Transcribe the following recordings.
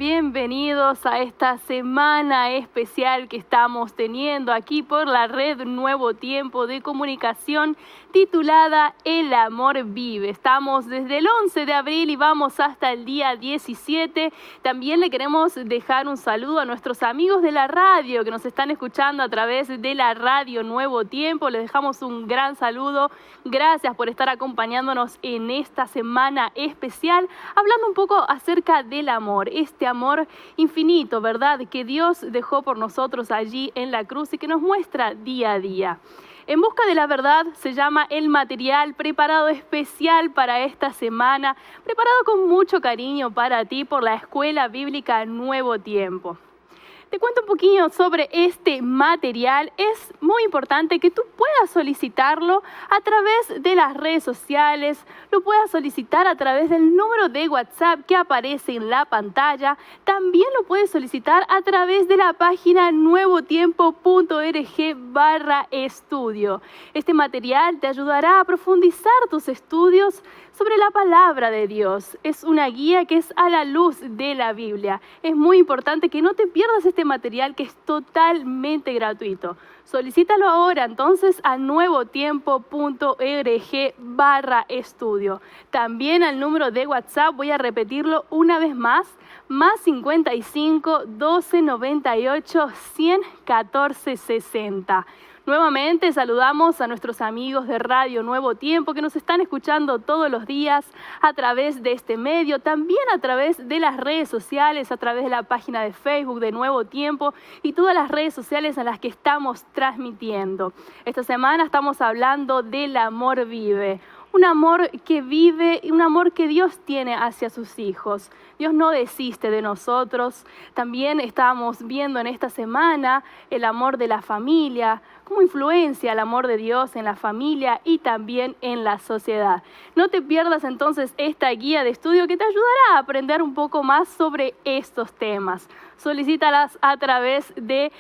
bienvenidos a esta semana especial que estamos teniendo aquí por la red Nuevo Tiempo de Comunicación titulada El Amor Vive. Estamos desde el 11 de abril y vamos hasta el día 17. También le queremos dejar un saludo a nuestros amigos de la radio que nos están escuchando a través de la radio Nuevo Tiempo. Les dejamos un gran saludo. Gracias por estar acompañándonos en esta semana especial, hablando un poco acerca del amor, este amor infinito, ¿verdad?, que Dios dejó por nosotros allí en la cruz y que nos muestra día a día. En busca de la verdad se llama el material preparado especial para esta semana, preparado con mucho cariño para ti por la Escuela Bíblica Nuevo Tiempo. Te cuento un poquito sobre este material. Es muy importante que tú puedas solicitarlo a través de las redes sociales, lo puedas solicitar a través del número de WhatsApp que aparece en la pantalla. También lo puedes solicitar a través de la página nuevotiempo.org/estudio. Este material te ayudará a profundizar tus estudios sobre la palabra de Dios. Es una guía que es a la luz de la Biblia. Es muy importante que no te pierdas este material que es totalmente gratuito. Solicítalo ahora entonces a nuevotiempo.org/estudio. También al número de WhatsApp, voy a repetirlo una vez más, +55 12 98 100 14 60. Nuevamente saludamos a nuestros amigos de Radio Nuevo Tiempo que nos están escuchando todos los días a través de este medio, también a través de las redes sociales, a través de la página de Facebook de Nuevo Tiempo y todas las redes sociales en las que estamos transmitiendo. Esta semana estamos hablando del amor vive. Un amor que vive y un amor que Dios tiene hacia sus hijos. Dios no desiste de nosotros. También estamos viendo en esta semana el amor de la familia, cómo influencia el amor de Dios en la familia y también en la sociedad. No te pierdas entonces esta guía de estudio que te ayudará a aprender un poco más sobre estos temas. Solicítalas a través del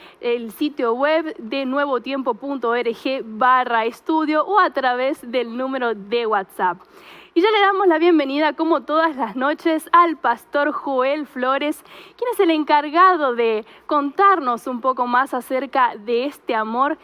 sitio web de nuevotiempo.org/estudio o a través del número de WhatsApp. Y ya le damos la bienvenida, como todas las noches, al pastor Joel Flores, quien es el encargado de contarnos un poco más acerca de este amor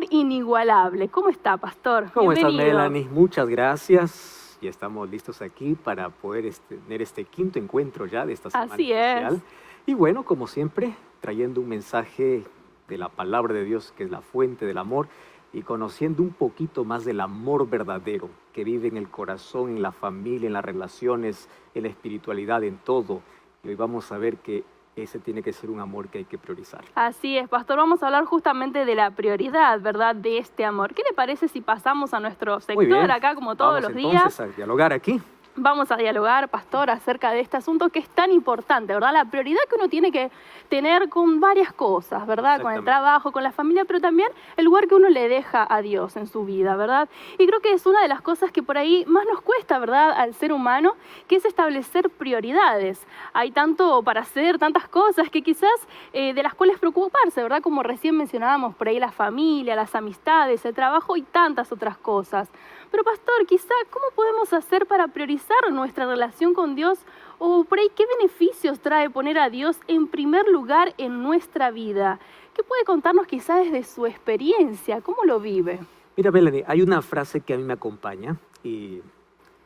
inigualable. ¿Cómo está, pastor? ¿Cómo estás, Bienvenido. Melanie? Muchas gracias. Ya estamos listos aquí para poder tener este quinto encuentro ya de esta semana Así especial. es. Y bueno, como siempre, trayendo un mensaje de la palabra de Dios, que es la fuente del amor, y conociendo un poquito más del amor verdadero que vive en el corazón, en la familia, en las relaciones, en la espiritualidad, en todo. Y hoy vamos a ver que ese tiene que ser un amor que hay que priorizar. Así es, pastor. Vamos a hablar justamente de la prioridad, ¿verdad?, de este amor. ¿Qué le parece si pasamos a nuestro Muy sector bien. acá, como todos Vamos los días? entonces a dialogar aquí. Vamos a dialogar, pastor, acerca de este asunto que es tan importante, ¿verdad? La prioridad que uno tiene que tener con varias cosas, ¿verdad? Con el trabajo, con la familia, pero también el lugar que uno le deja a Dios en su vida, ¿verdad? Y creo que es una de las cosas que por ahí más nos cuesta, ¿verdad?, al ser humano, que es establecer prioridades. Hay tanto para hacer, tantas cosas que quizás de las cuales preocuparse, ¿verdad? Como recién mencionábamos, por ahí la familia, las amistades, el trabajo y tantas otras cosas. Pero pastor, quizá, ¿cómo podemos hacer para priorizar nuestra relación con Dios? O por ahí, ¿qué beneficios trae poner a Dios en primer lugar en nuestra vida? ¿Qué puede contarnos quizá desde su experiencia? ¿Cómo lo vive? Mira, Melanie, hay una frase que a mí me acompaña y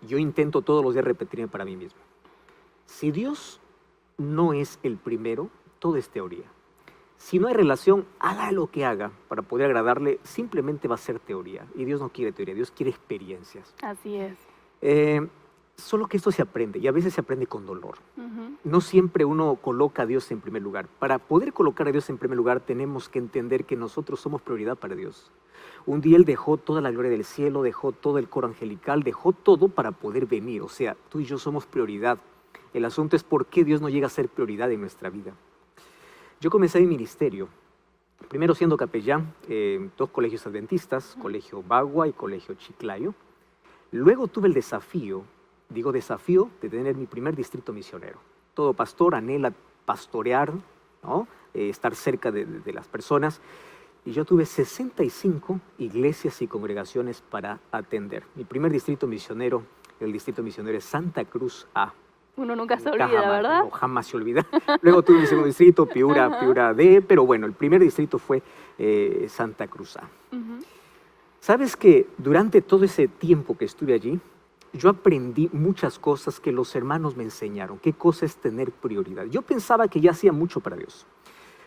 yo intento todos los días repetirme para mí mismo. Si Dios no es el primero, todo es teoría. Si no hay relación, haga lo que haga para poder agradarle, simplemente va a ser teoría. Y Dios no quiere teoría, Dios quiere experiencias. Así es. Solo que esto se aprende, y a veces se aprende con dolor. No siempre uno coloca a Dios en primer lugar. Para poder colocar a Dios en primer lugar, tenemos que entender que nosotros somos prioridad para Dios. Un día Él dejó toda la gloria del cielo, dejó todo el coro angelical, dejó todo para poder venir. O sea, tú y yo somos prioridad. El asunto es por qué Dios no llega a ser prioridad en nuestra vida. Yo comencé mi ministerio, primero siendo capellán en 2 colegios adventistas, Colegio Bagua y Colegio Chiclayo. Luego tuve el desafío de tener mi primer distrito misionero. Todo pastor anhela pastorear, ¿no? Estar cerca de las personas. Y yo tuve 65 iglesias y congregaciones para atender. Mi primer distrito misionero, el distrito misionero es Santa Cruz A. Uno nunca se olvida, ¿verdad? No, jamás se olvida. Luego tuve el segundo distrito, Piura D, pero bueno, el primer distrito fue Santa Cruz A. ¿Sabes que durante todo ese tiempo que estuve allí, yo aprendí muchas cosas que los hermanos me enseñaron? ¿Qué cosa es tener prioridad? Yo pensaba que ya hacía mucho para Dios.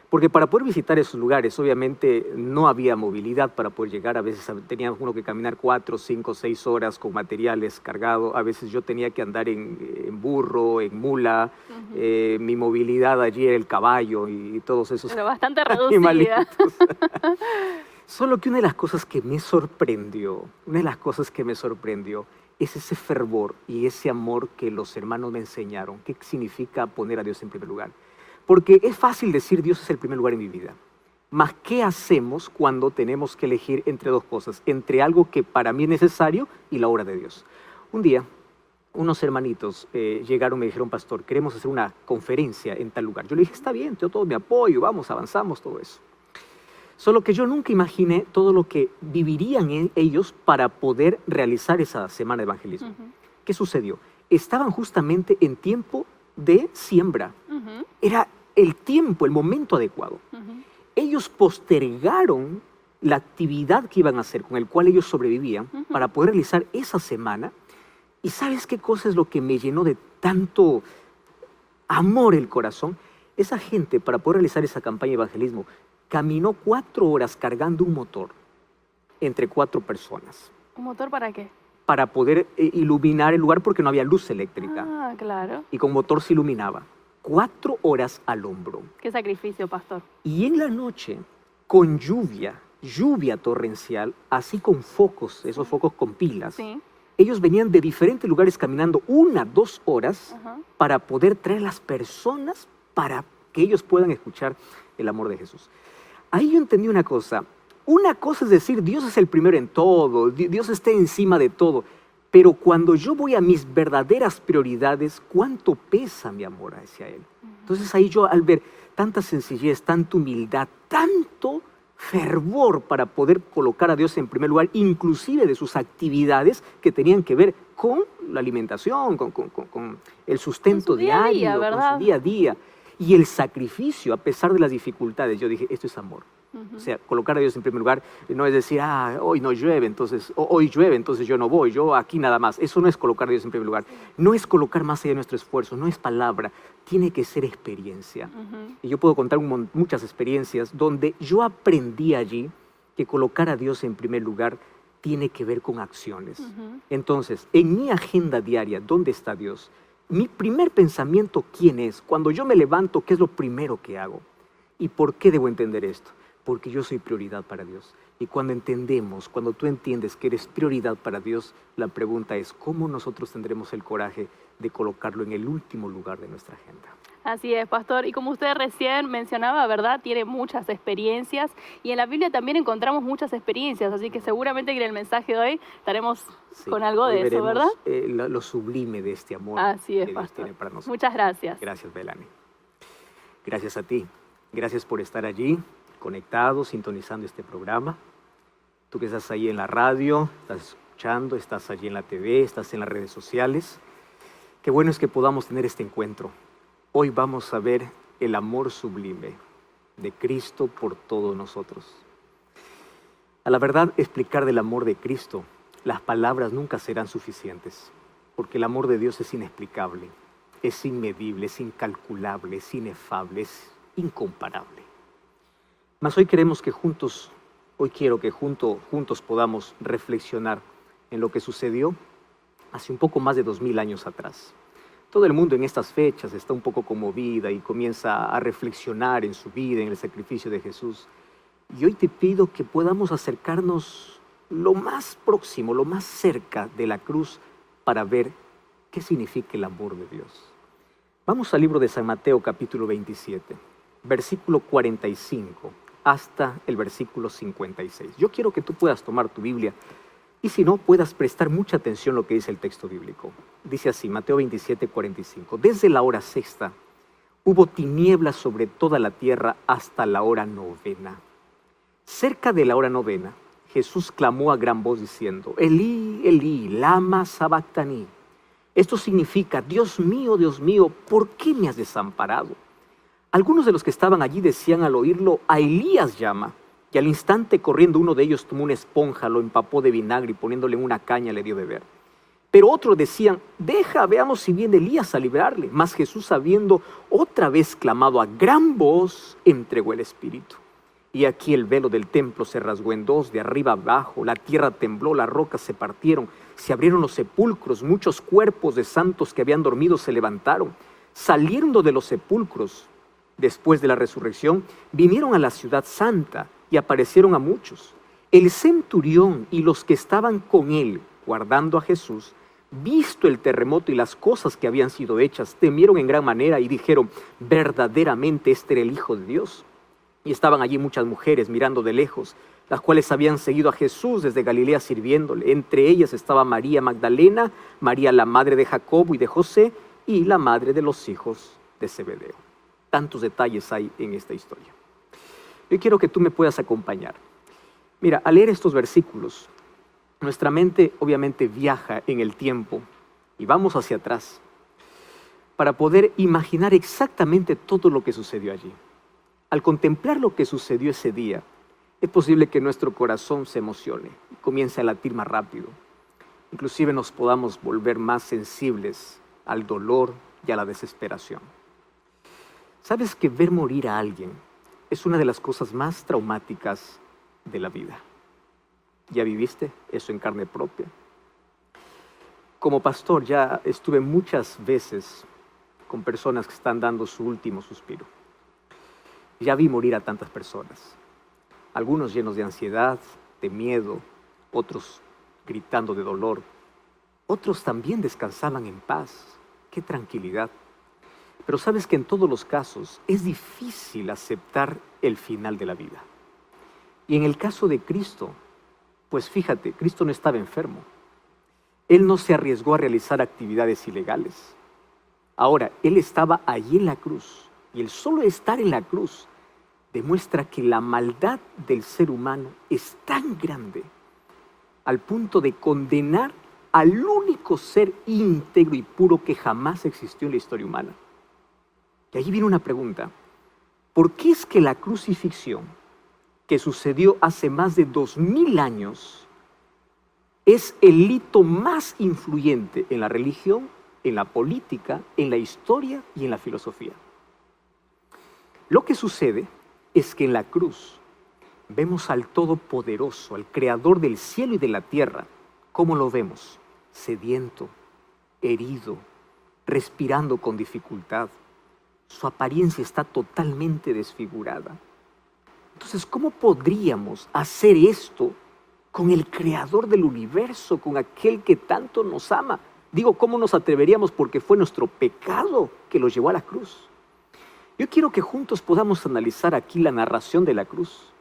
Porque para poder visitar esos lugares, obviamente, no había movilidad para poder llegar. A veces tenía uno que caminar 4, 5, 6 horas con materiales cargados. A veces yo tenía que andar en burro, en mula. Mi movilidad allí era el caballo y todos esos Pero bastante reducida. animalitos. Solo que una de las cosas que me sorprendió, es ese fervor y ese amor que los hermanos me enseñaron. ¿Qué significa poner a Dios en primer lugar? Porque es fácil decir Dios es el primer lugar en mi vida. Mas, ¿qué hacemos cuando tenemos que elegir entre dos cosas? Entre algo que para mí es necesario y la obra de Dios. Un día, unos hermanitos llegaron y me dijeron, pastor, queremos hacer una conferencia en tal lugar. Yo le dije, está bien, yo todo mi apoyo, vamos, avanzamos, todo eso. Solo que yo nunca imaginé todo lo que vivirían ellos para poder realizar esa semana de evangelismo. ¿Qué sucedió? Estaban justamente en tiempo de siembra. Era el tiempo, el momento adecuado. Ellos postergaron la actividad que iban a hacer, con el cual ellos sobrevivían, para poder realizar esa semana. ¿Y sabes qué cosa es lo que me llenó de tanto amor el corazón? Esa gente, para poder realizar esa campaña de evangelismo, caminó 4 horas cargando un motor entre 4 personas. ¿Un motor para qué? Para poder iluminar el lugar, porque no había luz eléctrica. Ah, claro. Y con motor se iluminaba. 4 horas al hombro. Qué sacrificio, pastor. Y en la noche, con lluvia torrencial, así con focos, esos focos con pilas. Sí. Ellos venían de diferentes lugares caminando 1, 2 horas para poder traer a las personas para que ellos puedan escuchar el amor de Jesús. Ahí yo entendí una cosa. Una cosa es decir, Dios es el primero en todo, Dios está encima de todo. Pero cuando yo voy a mis verdaderas prioridades, ¿cuánto pesa mi amor hacia Él? Entonces ahí yo, al ver tanta sencillez, tanta humildad, tanto fervor para poder colocar a Dios en primer lugar, inclusive de sus actividades que tenían que ver con la alimentación, con el sustento diario, con su día a día. Y el sacrificio, a pesar de las dificultades, yo dije, esto es amor. O sea, colocar a Dios en primer lugar no es decir, hoy no llueve, entonces, hoy llueve, entonces yo no voy, yo aquí nada más. Eso no es colocar a Dios en primer lugar. No es colocar más allá de nuestro esfuerzo, no es palabra, tiene que ser experiencia. Y yo puedo contar muchas experiencias donde yo aprendí allí que colocar a Dios en primer lugar tiene que ver con acciones. Entonces, en mi agenda diaria, ¿dónde está Dios? Mi primer pensamiento, ¿quién es? Cuando yo me levanto, ¿qué es lo primero que hago? ¿Y por qué debo entender esto? Porque yo soy prioridad para Dios. Y cuando tú entiendes que eres prioridad para Dios, la pregunta es, ¿cómo nosotros tendremos el coraje de colocarlo en el último lugar de nuestra agenda? Así es, pastor. Y como usted recién mencionaba, ¿verdad? Tiene muchas experiencias y en la Biblia también encontramos muchas experiencias, así que seguramente que en el mensaje de hoy estaremos con algo de eso, ¿verdad? Lo sublime de este amor Así es, que Dios pastor. tiene para nosotros. Muchas gracias. Gracias, Belani. Gracias a ti. Gracias por estar allí, conectado, sintonizando este programa. Tú que estás ahí en la radio, estás escuchando, estás allí en la TV, estás en las redes sociales. Qué bueno es que podamos tener este encuentro. Hoy vamos a ver el amor sublime de Cristo por todos nosotros. A la verdad, explicar del amor de Cristo, las palabras nunca serán suficientes, porque el amor de Dios es inexplicable, es inmedible, es incalculable, es inefable, es incomparable. Mas hoy quiero que juntos podamos reflexionar en lo que sucedió hace un poco más de 2000 años atrás. Todo el mundo en estas fechas está un poco conmovida y comienza a reflexionar en su vida, en el sacrificio de Jesús. Y hoy te pido que podamos acercarnos lo más próximo, lo más cerca de la cruz para ver qué significa el amor de Dios. Vamos al libro de San Mateo, capítulo 27, versículo 45 hasta el versículo 56. Yo quiero que tú puedas tomar tu Biblia y si no, puedas prestar mucha atención a lo que dice el texto bíblico. Dice así, Mateo 27, 45. Desde la hora sexta hubo tinieblas sobre toda la tierra hasta la hora novena. Cerca de la hora novena, Jesús clamó a gran voz diciendo, Elí, Elí, lama sabactani, Esto significa, Dios mío, ¿por qué me has desamparado? Algunos de los que estaban allí decían al oírlo, a Elías llama. Y al instante corriendo uno de ellos tomó una esponja, lo empapó de vinagre y poniéndole en una caña le dio beber. Pero otros decían, deja, veamos si viene Elías a librarle. Mas Jesús, habiendo otra vez clamado a gran voz, entregó el Espíritu. Y aquí el velo del templo se rasgó en dos, de arriba abajo, la tierra tembló, las rocas se partieron, se abrieron los sepulcros, muchos cuerpos de santos que habían dormido se levantaron. Saliendo de los sepulcros, después de la resurrección, vinieron a la ciudad santa y aparecieron a muchos. El centurión y los que estaban con él, guardando a Jesús, visto el terremoto y las cosas que habían sido hechas, temieron en gran manera y dijeron, verdaderamente este era el Hijo de Dios. Y estaban allí muchas mujeres mirando de lejos, las cuales habían seguido a Jesús desde Galilea sirviéndole. Entre ellas estaba María Magdalena, María la madre de Jacobo y de José, y la madre de los hijos de Zebedeo. Tantos detalles hay en esta historia. Yo quiero que tú me puedas acompañar. Mira, al leer estos versículos, nuestra mente obviamente viaja en el tiempo y vamos hacia atrás para poder imaginar exactamente todo lo que sucedió allí. Al contemplar lo que sucedió ese día, es posible que nuestro corazón se emocione y comience a latir más rápido. Inclusive nos podamos volver más sensibles al dolor y a la desesperación. ¿Sabes que ver morir a alguien es una de las cosas más traumáticas de la vida? ¿Ya viviste eso en carne propia? Como pastor ya estuve muchas veces con personas que están dando su último suspiro. Ya vi morir a tantas personas. Algunos llenos de ansiedad, de miedo, otros gritando de dolor. Otros también descansaban en paz. ¡Qué tranquilidad! Pero sabes que en todos los casos es difícil aceptar el final de la vida. Y en el caso de Cristo, pues fíjate, Cristo no estaba enfermo. Él no se arriesgó a realizar actividades ilegales. Ahora, Él estaba allí en la cruz. Y el solo estar en la cruz demuestra que la maldad del ser humano es tan grande al punto de condenar al único ser íntegro y puro que jamás existió en la historia humana. Y allí viene una pregunta. ¿Por qué es que la crucifixión que sucedió hace más de 2000 años es el hito más influyente en la religión, en la política, en la historia y en la filosofía? Lo que sucede es que en la cruz vemos al Todopoderoso, al Creador del cielo y de la tierra. ¿Cómo lo vemos? Sediento, herido, respirando con dificultad. Su apariencia está totalmente desfigurada. Entonces, ¿cómo podríamos hacer esto con el Creador del universo, con aquel que tanto nos ama? Digo, ¿cómo nos atreveríamos? Porque fue nuestro pecado que lo llevó a la cruz. Yo quiero que juntos podamos analizar aquí la narración de la cruz.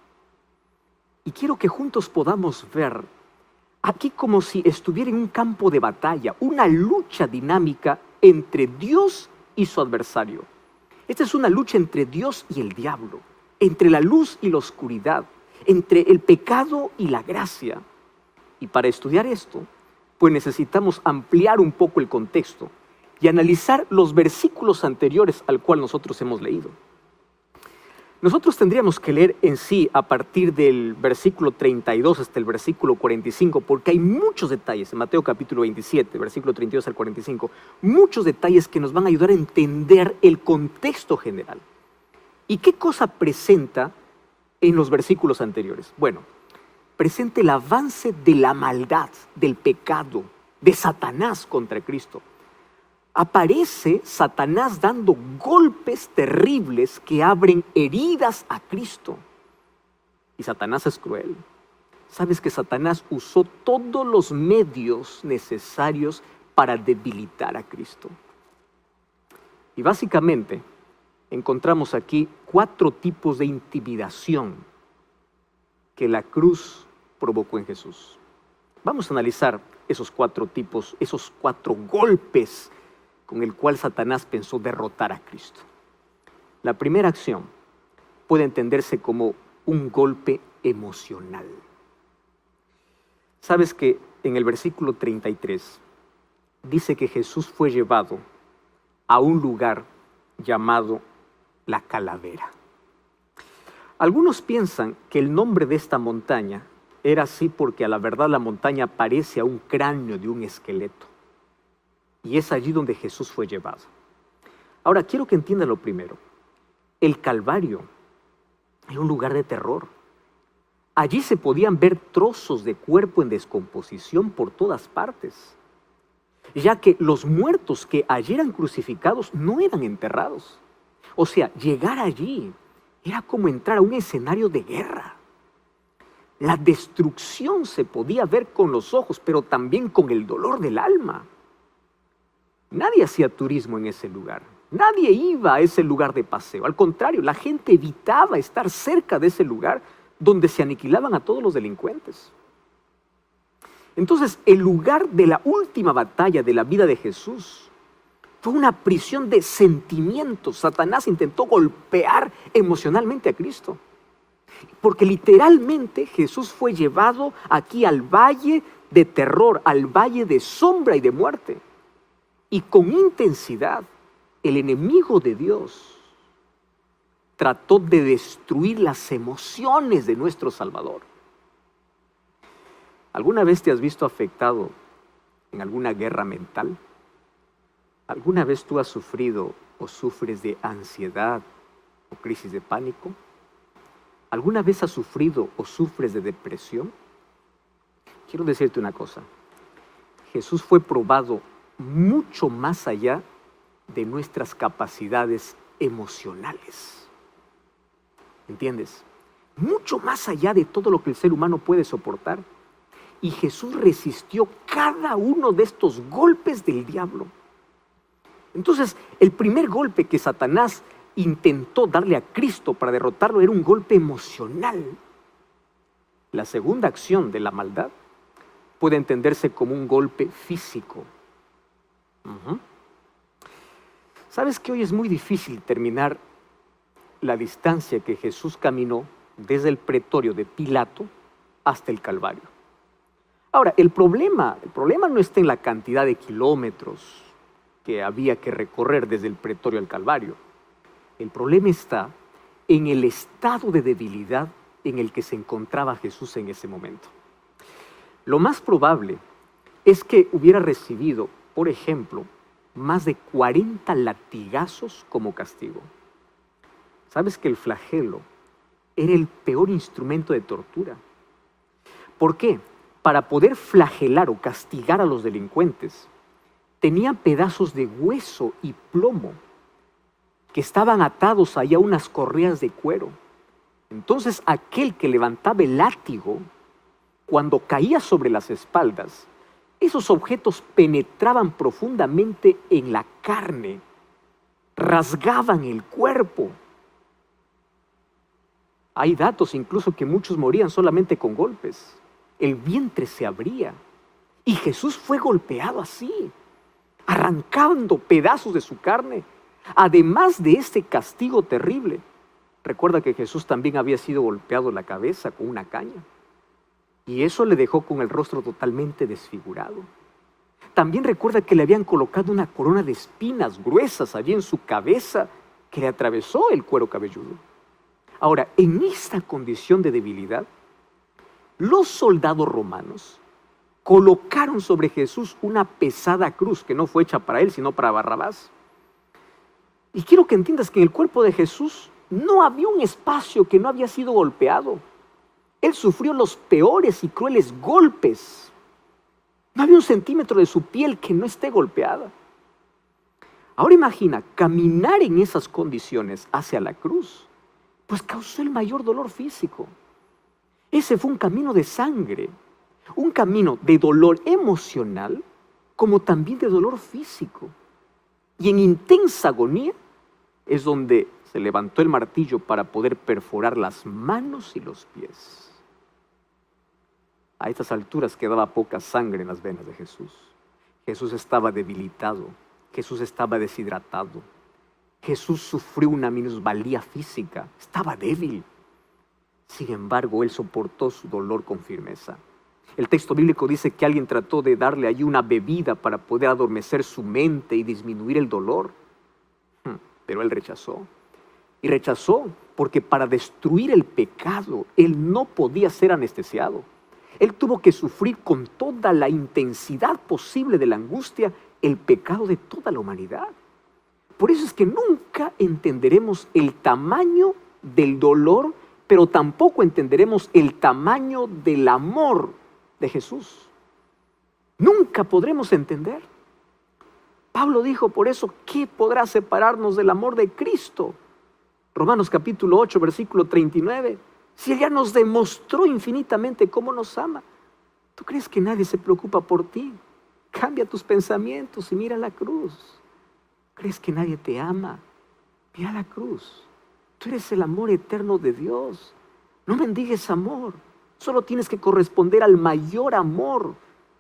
Y quiero que juntos podamos ver aquí como si estuviera en un campo de batalla, una lucha dinámica entre Dios y su adversario. Esta es una lucha entre Dios y el diablo, entre la luz y la oscuridad, entre el pecado y la gracia. Y para estudiar esto, pues necesitamos ampliar un poco el contexto y analizar los versículos anteriores al cual nosotros hemos leído. Nosotros tendríamos que leer en sí a partir del versículo 32 hasta el versículo 45, porque hay muchos detalles en Mateo capítulo 27, versículo 32 al 45, muchos detalles que nos van a ayudar a entender el contexto general. ¿Y qué cosa presenta en los versículos anteriores? Bueno, presenta el avance de la maldad, del pecado, de Satanás contra Cristo. Aparece Satanás dando golpes terribles que abren heridas a Cristo. Y Satanás es cruel. Sabes que Satanás usó todos los medios necesarios para debilitar a Cristo. Y básicamente encontramos aquí 4 tipos de intimidación que la cruz provocó en Jesús. Vamos a analizar esos 4 tipos, esos 4 golpes con el cual Satanás pensó derrotar a Cristo. La primera acción puede entenderse como un golpe emocional. Sabes que en el versículo 33 dice que Jesús fue llevado a un lugar llamado La Calavera. Algunos piensan que el nombre de esta montaña era así porque a la verdad la montaña parece a un cráneo de un esqueleto. Y es allí donde Jesús fue llevado. Ahora, quiero que entiendan lo primero. El Calvario era un lugar de terror. Allí se podían ver trozos de cuerpo en descomposición por todas partes, ya que los muertos que allí eran crucificados no eran enterrados. O sea, llegar allí era como entrar a un escenario de guerra. La destrucción se podía ver con los ojos, pero también con el dolor del alma. Nadie hacía turismo en ese lugar. Nadie iba a ese lugar de paseo. Al contrario, la gente evitaba estar cerca de ese lugar donde se aniquilaban a todos los delincuentes. Entonces, el lugar de la última batalla de la vida de Jesús fue una prisión de sentimientos. Satanás intentó golpear emocionalmente a Cristo. Porque literalmente Jesús fue llevado aquí al valle de terror, al valle de sombra y de muerte. Y con intensidad, el enemigo de Dios trató de destruir las emociones de nuestro Salvador. ¿Alguna vez te has visto afectado en alguna guerra mental? ¿Alguna vez tú has sufrido o sufres de ansiedad o crisis de pánico? ¿Alguna vez has sufrido o sufres de depresión? Quiero decirte una cosa. Jesús fue probado mucho más allá de nuestras capacidades emocionales. ¿Entiendes? Mucho más allá de todo lo que el ser humano puede soportar. Y Jesús resistió cada uno de estos golpes del diablo. Entonces, el primer golpe que Satanás intentó darle a Cristo para derrotarlo era un golpe emocional. La segunda acción de la maldad puede entenderse como un golpe físico. ¿Sabes que hoy es muy difícil terminar la distancia que Jesús caminó desde el pretorio de Pilato hasta el Calvario? Ahora, el problema no está en la cantidad de kilómetros que había que recorrer desde el pretorio al Calvario. El problema está en el estado de debilidad en el que se encontraba Jesús en ese momento. Lo más probable es que hubiera recibido, por ejemplo, más de 40 latigazos como castigo. ¿Sabes que el flagelo era el peor instrumento de tortura? ¿Por qué? Para poder flagelar o castigar a los delincuentes, tenían pedazos de hueso y plomo que estaban atados ahí a unas correas de cuero. Entonces aquel que levantaba el látigo, cuando caía sobre las espaldas, esos objetos penetraban profundamente en la carne, rasgaban el cuerpo. Hay datos incluso que muchos morían solamente con golpes. El vientre se abría y Jesús fue golpeado así, arrancando pedazos de su carne. Además de este castigo terrible, recuerda que Jesús también había sido golpeado en la cabeza con una caña. Y eso le dejó con el rostro totalmente desfigurado. También recuerda que le habían colocado una corona de espinas gruesas allí en su cabeza que le atravesó el cuero cabelludo. Ahora, en esta condición de debilidad, los soldados romanos colocaron sobre Jesús una pesada cruz que no fue hecha para él, sino para Barrabás. Y quiero que entiendas que en el cuerpo de Jesús no había un espacio que no había sido golpeado. Él sufrió los peores y crueles golpes. No había un centímetro de su piel que no esté golpeada. Ahora imagina, caminar en esas condiciones hacia la cruz, pues causó el mayor dolor físico. Ese fue un camino de sangre, un camino de dolor emocional, como también de dolor físico. Y en intensa agonía es donde se levantó el martillo para poder perforar las manos y los pies. A estas alturas quedaba poca sangre en las venas de Jesús. Jesús estaba debilitado, Jesús estaba deshidratado, Jesús sufrió una minusvalía física, estaba débil. Sin embargo, él soportó su dolor con firmeza. El texto bíblico dice que alguien trató de darle allí una bebida para poder adormecer su mente y disminuir el dolor. Pero él rechazó. Y rechazó porque para destruir el pecado, él no podía ser anestesiado. Él tuvo que sufrir con toda la intensidad posible de la angustia el pecado de toda la humanidad. Por eso es que nunca entenderemos el tamaño del dolor, pero tampoco entenderemos el tamaño del amor de Jesús. Nunca podremos entender. Pablo dijo por eso, ¿qué podrá separarnos del amor de Cristo? Romanos capítulo 8, versículo 39. Si Él ya nos demostró infinitamente cómo nos ama, ¿tú crees que nadie se preocupa por ti? Cambia tus pensamientos y mira la cruz. ¿Crees que nadie te ama? Mira la cruz. Tú eres el amor eterno de Dios. No mendigues amor. Solo tienes que corresponder al mayor amor.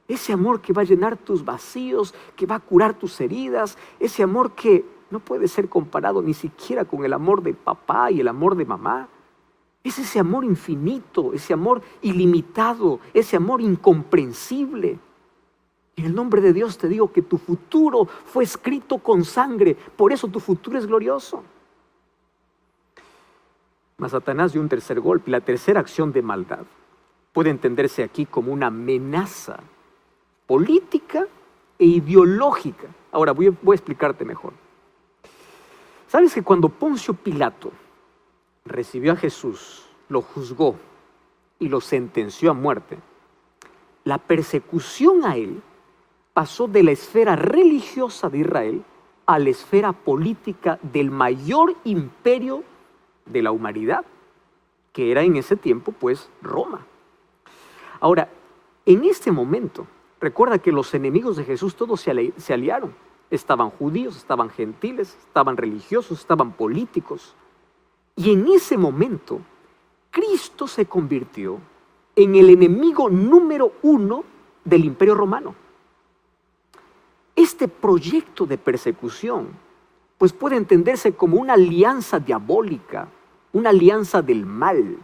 Ese amor que va a llenar tus vacíos, que va a curar tus heridas. Ese amor que no puede ser comparado ni siquiera con el amor de papá y el amor de mamá. Es ese amor infinito, ese amor ilimitado, ese amor incomprensible. En el nombre de Dios te digo que tu futuro fue escrito con sangre, por eso tu futuro es glorioso. Mas Satanás dio un tercer golpe, la tercera acción de maldad puede entenderse aquí como una amenaza política e ideológica. Ahora voy a explicarte mejor. ¿Sabes que cuando Poncio Pilato recibió a Jesús, lo juzgó y lo sentenció a muerte, la persecución a él pasó de la esfera religiosa de Israel a la esfera política del mayor imperio de la humanidad, que era en ese tiempo, pues, Roma. Ahora, en este momento, recuerda que los enemigos de Jesús todos se aliaron. Estaban judíos, estaban gentiles, estaban religiosos, estaban políticos. Y en ese momento, Cristo se convirtió en el enemigo número 1 del imperio romano. Este proyecto de persecución, pues puede entenderse como una alianza diabólica, una alianza del mal.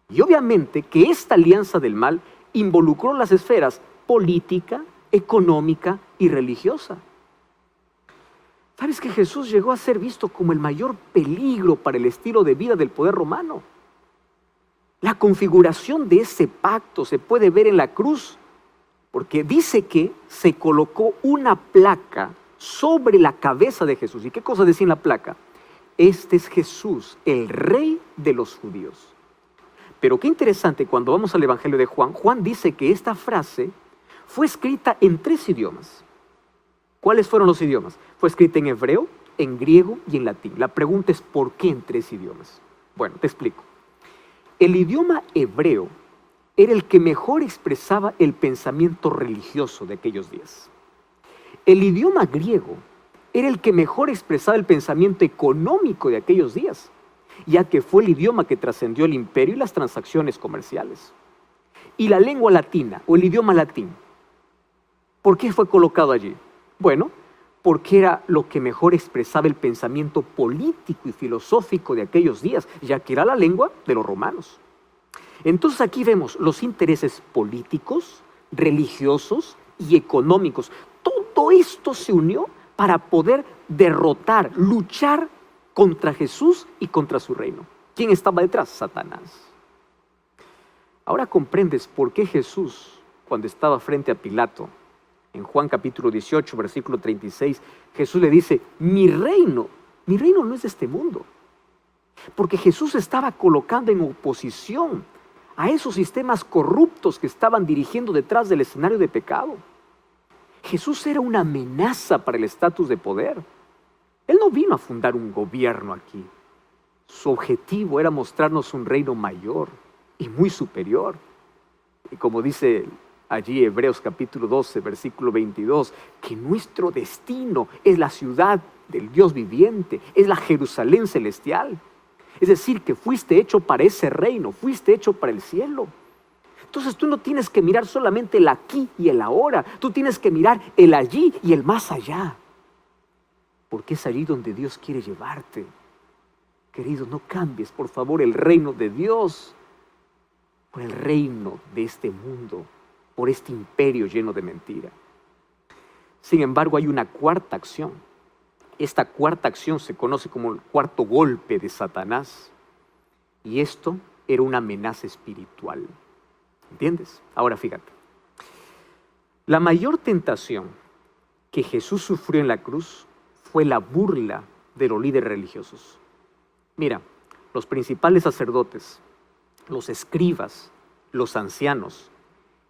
Y obviamente que esta alianza del mal involucró las esferas política, económica y religiosa. ¿Sabes que Jesús llegó a ser visto como el mayor peligro para el estilo de vida del poder romano? La configuración de ese pacto se puede ver en la cruz, porque dice que se colocó una placa sobre la cabeza de Jesús. ¿Y qué cosa decía en la placa? Este es Jesús, el Rey de los judíos. Pero qué interesante, cuando vamos al Evangelio de Juan, Juan dice que esta frase fue escrita en 3 idiomas. ¿Cuáles fueron los idiomas? Fue escrita en hebreo, en griego y en latín. La pregunta es, ¿por qué en 3 idiomas? Bueno, te explico. El idioma hebreo era el que mejor expresaba el pensamiento religioso de aquellos días. El idioma griego era el que mejor expresaba el pensamiento económico de aquellos días, ya que fue el idioma que trascendió el imperio y las transacciones comerciales. Y la lengua latina, o el idioma latín, ¿por qué fue colocado allí? Bueno, porque era lo que mejor expresaba el pensamiento político y filosófico de aquellos días, ya que era la lengua de los romanos. Entonces aquí vemos los intereses políticos, religiosos y económicos. Todo esto se unió para poder derrotar, luchar contra Jesús y contra su reino. ¿Quién estaba detrás? Satanás. Ahora comprendes por qué Jesús, cuando estaba frente a Pilato, en Juan capítulo 18, versículo 36, Jesús le dice, mi reino no es de este mundo. Porque Jesús estaba colocando en oposición a esos sistemas corruptos que estaban dirigiendo detrás del escenario de pecado. Jesús era una amenaza para el estatus de poder. Él no vino a fundar un gobierno aquí. Su objetivo era mostrarnos un reino mayor y muy superior. Y como dice allí Hebreos capítulo 12, versículo 22, que nuestro destino es la ciudad del Dios viviente, es la Jerusalén celestial. Es decir, que fuiste hecho para ese reino, fuiste hecho para el cielo. Entonces tú no tienes que mirar solamente el aquí y el ahora, tú tienes que mirar el allí y el más allá. Porque es allí donde Dios quiere llevarte. Querido, no cambies, por favor, el reino de Dios. por el reino de este mundo, por este imperio lleno de mentira. Sin embargo, hay una cuarta acción. Esta cuarta acción se conoce como el cuarto golpe de Satanás. Y esto era una amenaza espiritual. ¿Entiendes? Ahora fíjate. La mayor tentación que Jesús sufrió en la cruz fue la burla de los líderes religiosos. Mira, los principales sacerdotes, los escribas, los ancianos,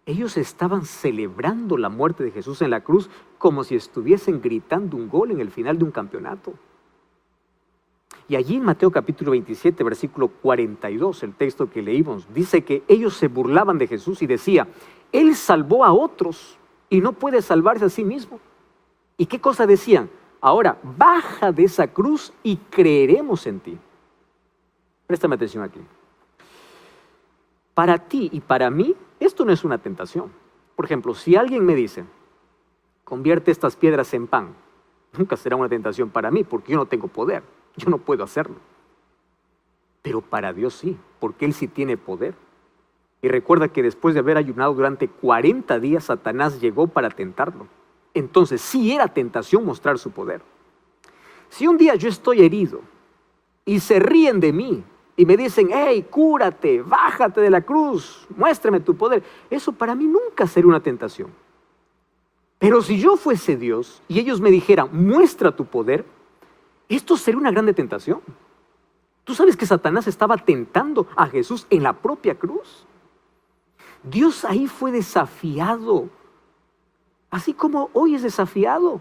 ellos estaban celebrando la muerte de Jesús en la cruz como si estuviesen gritando un gol en el final de un campeonato. Y allí en Mateo capítulo 27, versículo 42, el texto que leímos, dice que ellos se burlaban de Jesús y decía, Él salvó a otros y no puede salvarse a sí mismo. ¿Y qué cosa decían? Ahora, baja de esa cruz y creeremos en ti. Préstame atención aquí. Para ti y para mí, esto no es una tentación. Por ejemplo, si alguien me dice, convierte estas piedras en pan, nunca será una tentación para mí porque yo no tengo poder, yo no puedo hacerlo. Pero para Dios sí, porque Él sí tiene poder. Y recuerda que después de haber ayunado durante 40 días, Satanás llegó para tentarlo. Entonces sí era tentación mostrar su poder. Si un día yo estoy herido y se ríen de mí y me dicen, hey, cúrate, bájate de la cruz, muéstrame tu poder, eso para mí nunca será una tentación. Pero si yo fuese Dios y ellos me dijeran, muestra tu poder, esto sería una grande tentación. ¿Tú sabes que Satanás estaba tentando a Jesús en la propia cruz? Dios ahí fue desafiado, así como hoy es desafiado.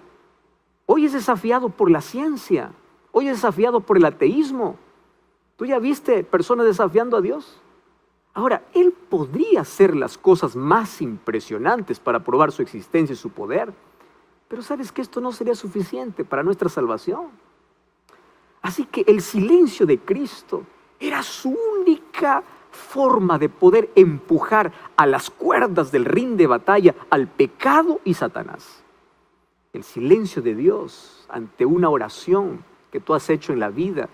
Hoy es desafiado por la ciencia, hoy es desafiado por el ateísmo. ¿Tú ya viste personas desafiando a Dios? Ahora, Él podría hacer las cosas más impresionantes para probar su existencia y su poder, pero sabes que esto no sería suficiente para nuestra salvación. Así que el silencio de Cristo era su única forma de poder empujar a las cuerdas del ring de batalla al pecado y Satanás. El silencio de Dios ante una oración que tú has hecho en la vida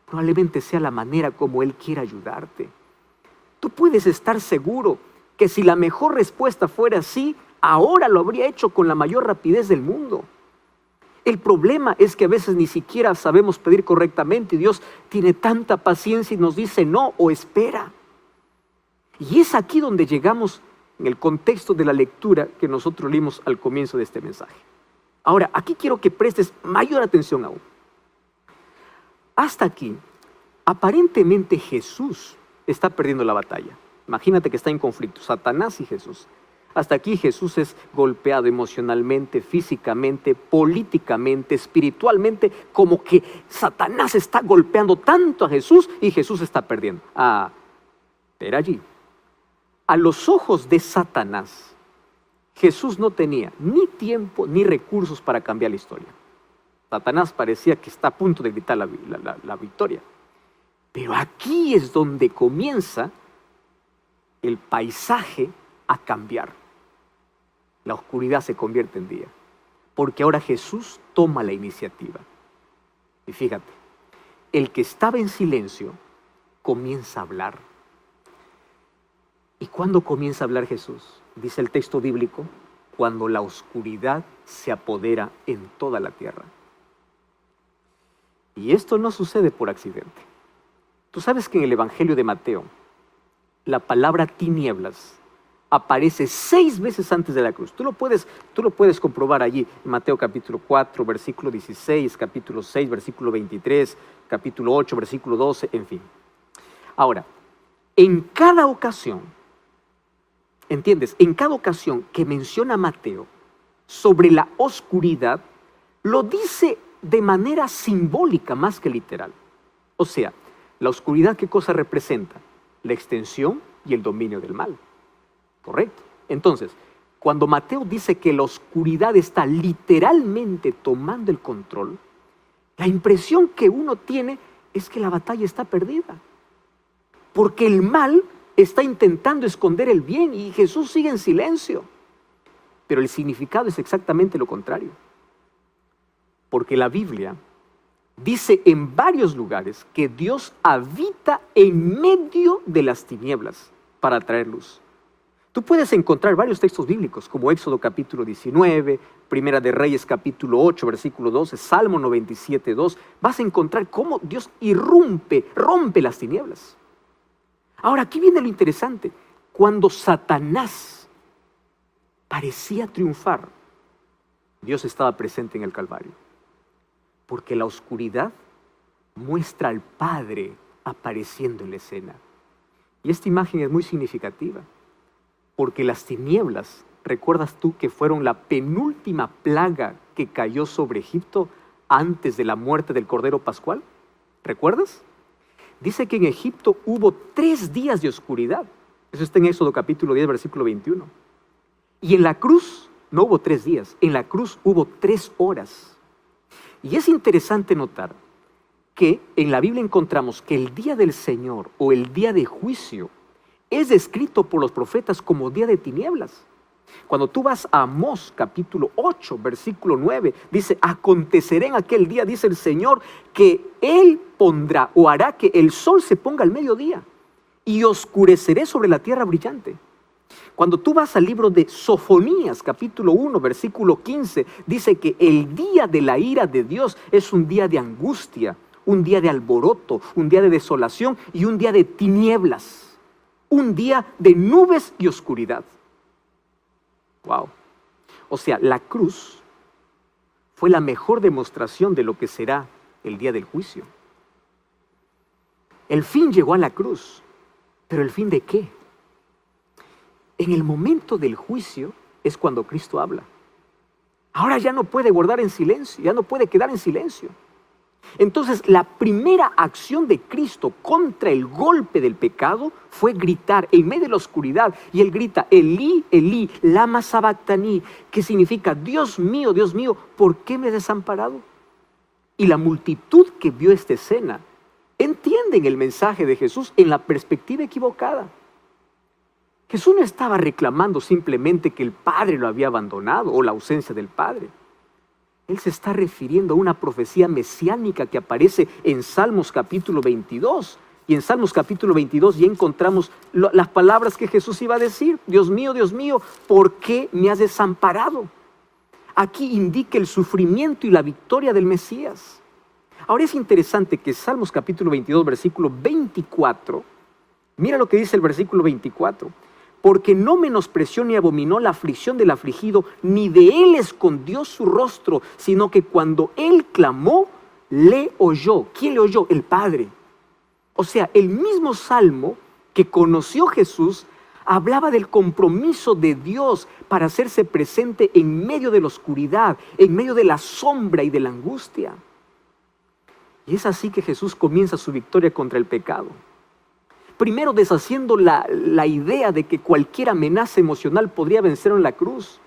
probablemente sea la manera como Él quiere ayudarte. Tú puedes estar seguro que si la mejor respuesta fuera sí, ahora lo habría hecho con la mayor rapidez del mundo. El problema es que a veces ni siquiera sabemos pedir correctamente y Dios tiene tanta paciencia y nos dice no o espera. Y es aquí donde llegamos en el contexto de la lectura que nosotros leímos al comienzo de este mensaje. Ahora, aquí quiero que prestes mayor atención aún. Hasta aquí, aparentemente Jesús está perdiendo la batalla. Imagínate que está en conflicto, Satanás y Jesús. Hasta aquí Jesús es golpeado emocionalmente, físicamente, políticamente, espiritualmente, como que Satanás está golpeando tanto a Jesús y Jesús está perdiendo. Pero allí, a los ojos de Satanás, Jesús no tenía ni tiempo ni recursos para cambiar la historia. Satanás parecía que está a punto de gritar la victoria. Pero aquí es donde comienza el paisaje a cambiar. La oscuridad se convierte en día, porque ahora Jesús toma la iniciativa. Y fíjate, el que estaba en silencio comienza a hablar. ¿Y cuándo comienza a hablar Jesús? Dice el texto bíblico, cuando la oscuridad se apodera en toda la tierra. Y esto no sucede por accidente. Tú sabes que en el Evangelio de Mateo, la palabra tinieblas aparece 6 veces antes de la cruz. Tú lo puedes comprobar allí, en Mateo capítulo 4, versículo 16, capítulo 6, versículo 23, capítulo 8, versículo 12, en fin. Ahora, en cada ocasión, ¿entiendes? En cada ocasión que menciona Mateo sobre la oscuridad, lo dice de manera simbólica más que literal. O sea, la oscuridad, ¿qué cosa representa? La extensión y el dominio del mal. ¿Correcto? Entonces, cuando Mateo dice que la oscuridad está literalmente tomando el control, la impresión que uno tiene es que la batalla está perdida. Porque el mal está intentando esconder el bien y Jesús sigue en silencio. Pero el significado es exactamente lo contrario. Porque la Biblia dice en varios lugares que Dios habita en medio de las tinieblas para traer luz. Tú puedes encontrar varios textos bíblicos, como Éxodo capítulo 19, Primera de Reyes capítulo 8, versículo 12, Salmo 97, 2. Vas a encontrar cómo Dios rompe las tinieblas. Ahora, aquí viene lo interesante. Cuando Satanás parecía triunfar, Dios estaba presente en el Calvario. Porque la oscuridad muestra al Padre apareciendo en la escena. Y esta imagen es muy significativa. Porque las tinieblas, ¿recuerdas tú que fueron la penúltima plaga que cayó sobre Egipto antes de la muerte del Cordero Pascual? ¿Recuerdas? Dice que en Egipto hubo 3 días de oscuridad. Eso está en Éxodo capítulo 10, versículo 21. Y en la cruz no hubo 3 días, en la cruz hubo 3 horas. Y es interesante notar que en la Biblia encontramos que el día del Señor o el día de juicio es descrito por los profetas como día de tinieblas. Cuando tú vas a Amós capítulo 8, versículo 9, dice, acontecerá en aquel día, dice el Señor, que Él pondrá o hará que el sol se ponga al mediodía y oscureceré sobre la tierra brillante. Cuando tú vas al libro de Sofonías, capítulo 1, versículo 15, dice que el día de la ira de Dios es un día de angustia, un día de alboroto, un día de desolación y un día de tinieblas. Un día de nubes y oscuridad. Wow. O sea, la cruz fue la mejor demostración de lo que será el día del juicio. El fin llegó a la cruz, pero ¿el fin de qué? En el momento del juicio es cuando Cristo habla. Ahora ya no puede guardar en silencio, ya no puede quedar en silencio. Entonces, la primera acción de Cristo contra el golpe del pecado fue gritar en medio de la oscuridad. Y Él grita, Elí, Elí, lama sabactani, que significa, Dios mío, ¿por qué me has desamparado? Y la multitud que vio esta escena entienden el mensaje de Jesús en la perspectiva equivocada. Jesús no estaba reclamando simplemente que el Padre lo había abandonado o la ausencia del Padre. Él se está refiriendo a una profecía mesiánica que aparece en Salmos capítulo 22. Y en Salmos capítulo 22 ya encontramos las palabras que Jesús iba a decir. Dios mío, ¿por qué me has desamparado? Aquí indica el sufrimiento y la victoria del Mesías. Ahora es interesante que Salmos capítulo 22, versículo 24, mira lo que dice el versículo 24. Porque no menospreció ni abominó la aflicción del afligido, ni de él escondió su rostro, sino que cuando él clamó, le oyó. ¿Quién le oyó? El Padre. O sea, el mismo Salmo que conoció Jesús hablaba del compromiso de Dios para hacerse presente en medio de la oscuridad, en medio de la sombra y de la angustia. Y es así que Jesús comienza su victoria contra el pecado. Primero deshaciendo la idea de que cualquier amenaza emocional podría vencer en la cruz.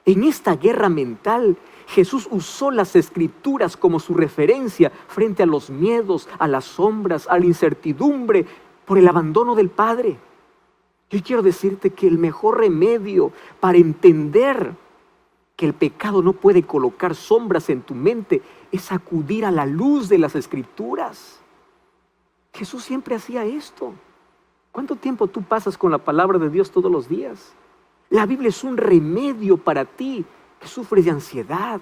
En esta guerra mental, Jesús usó las Escrituras como su referencia frente a los miedos, a las sombras, a la incertidumbre por el abandono del Padre. Yo quiero decirte que el mejor remedio para entender que el pecado no puede colocar sombras en tu mente es acudir a la luz de las Escrituras. Jesús siempre hacía esto. ¿Cuánto tiempo tú pasas con la palabra de Dios todos los días? La Biblia es un remedio para ti que sufres de ansiedad,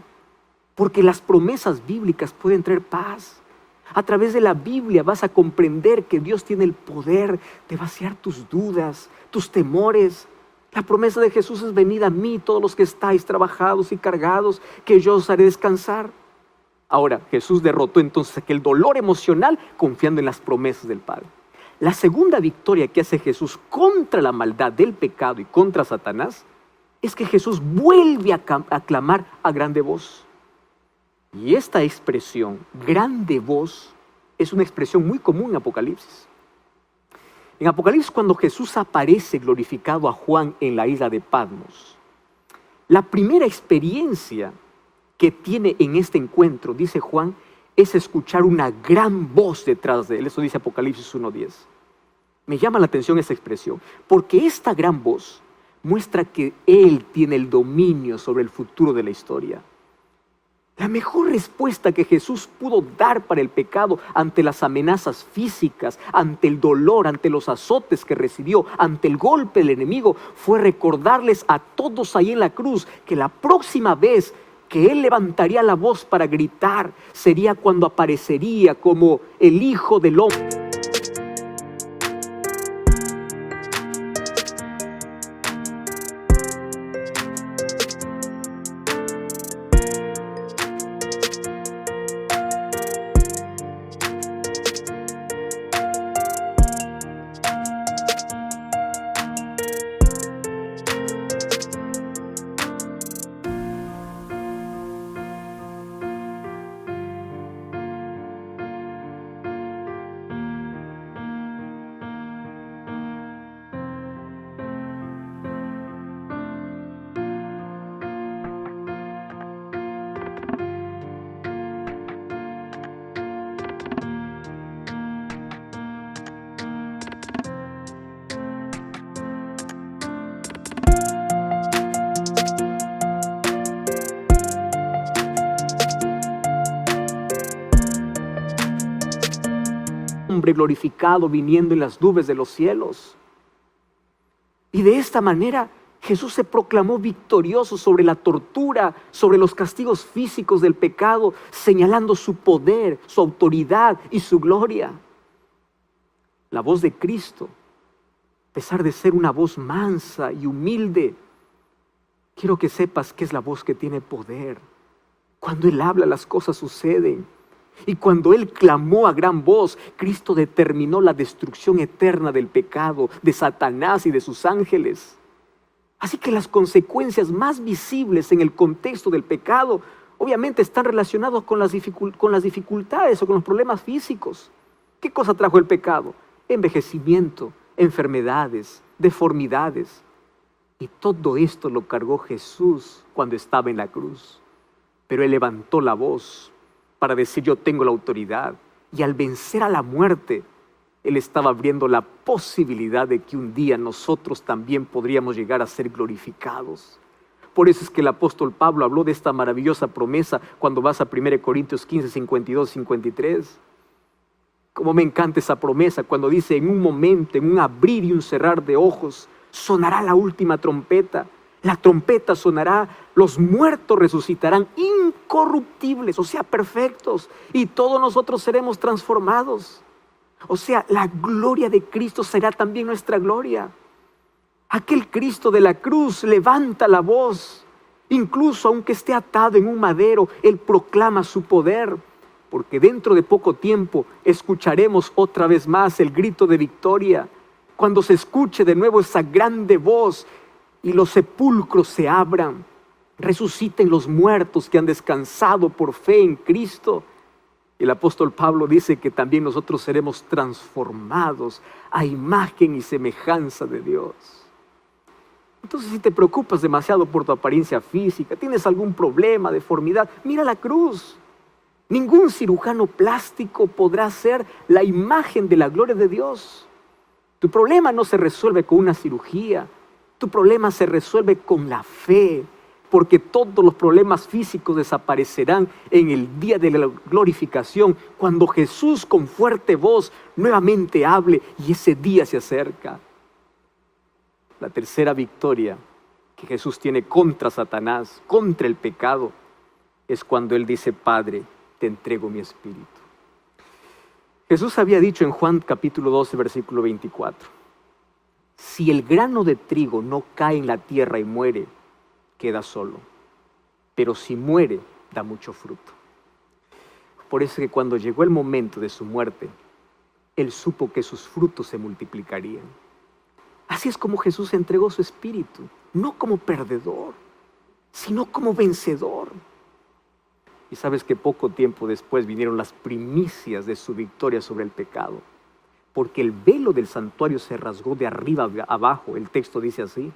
porque las promesas bíblicas pueden traer paz. A través de la Biblia vas a comprender que Dios tiene el poder de vaciar tus dudas, tus temores. La promesa de Jesús es: venid a mí todos los que estáis trabajados y cargados, que yo os haré descansar. Ahora, Jesús derrotó entonces aquel dolor emocional confiando en las promesas del Padre. La segunda victoria que hace Jesús contra la maldad del pecado y contra Satanás es que Jesús vuelve a clamar a grande voz. Y esta expresión, grande voz, es una expresión muy común en Apocalipsis. En Apocalipsis, cuando Jesús aparece glorificado a Juan en la isla de Patmos, la primera experiencia que tiene en este encuentro, dice Juan, es escuchar una gran voz detrás de él. Eso dice Apocalipsis 1:10. Me llama la atención esa expresión, porque esta gran voz muestra que Él tiene el dominio sobre el futuro de la historia. La mejor respuesta que Jesús pudo dar para el pecado ante las amenazas físicas, ante el dolor, ante los azotes que recibió, ante el golpe del enemigo, fue recordarles a todos ahí en la cruz que la próxima vez que Él levantaría la voz para gritar sería cuando aparecería como el Hijo del Hombre. Hombre glorificado viniendo en las nubes de los cielos. Y de esta manera Jesús se proclamó victorioso sobre la tortura, sobre los castigos físicos del pecado, señalando su poder, su autoridad y su gloria. La voz de Cristo, a pesar de ser una voz mansa y humilde, quiero que sepas que es la voz que tiene poder. Cuando Él habla, las cosas suceden. Y cuando Él clamó a gran voz, Cristo determinó la destrucción eterna del pecado, de Satanás y de sus ángeles. Así que las consecuencias más visibles en el contexto del pecado, obviamente están relacionadas con las dificultades o con los problemas físicos. ¿Qué cosa trajo el pecado? Envejecimiento, enfermedades, deformidades. Y todo esto lo cargó Jesús cuando estaba en la cruz. Pero Él levantó la voz para decir: yo tengo la autoridad. Y al vencer a la muerte, Él estaba abriendo la posibilidad de que un día nosotros también podríamos llegar a ser glorificados. Por eso es que el apóstol Pablo habló de esta maravillosa promesa cuando vas a 1 Corintios 15, 52, 53. Como me encanta esa promesa cuando dice: en un momento, en un abrir y un cerrar de ojos, sonará la última trompeta. La trompeta sonará, los muertos resucitarán incorruptibles, o sea, perfectos, y todos nosotros seremos transformados. O sea, la gloria de Cristo será también nuestra gloria. Aquel Cristo de la cruz levanta la voz, incluso aunque esté atado en un madero, Él proclama su poder, porque dentro de poco tiempo escucharemos otra vez más el grito de victoria, cuando se escuche de nuevo esa grande voz y los sepulcros se abran, resuciten los muertos que han descansado por fe en Cristo. El apóstol Pablo dice que también nosotros seremos transformados a imagen y semejanza de Dios. Entonces, si te preocupas demasiado por tu apariencia física, tienes algún problema, deformidad, mira la cruz. Ningún cirujano plástico podrá hacer la imagen de la gloria de Dios. Tu problema no se resuelve con una cirugía. Tu problema se resuelve con la fe, porque todos los problemas físicos desaparecerán en el día de la glorificación, cuando Jesús con fuerte voz nuevamente hable, y ese día se acerca. La tercera victoria que Jesús tiene contra Satanás, contra el pecado, es cuando Él dice: Padre, te entrego mi espíritu. Jesús había dicho en Juan capítulo 12, versículo 24, si el grano de trigo no cae en la tierra y muere, queda solo. Pero si muere, da mucho fruto. Por eso que cuando llegó el momento de su muerte, Él supo que sus frutos se multiplicarían. Así es como Jesús entregó su espíritu, no como perdedor, sino como vencedor. Y sabes que poco tiempo después vinieron las primicias de su victoria sobre el pecado. Porque el velo del santuario se rasgó de arriba a abajo, el texto dice así.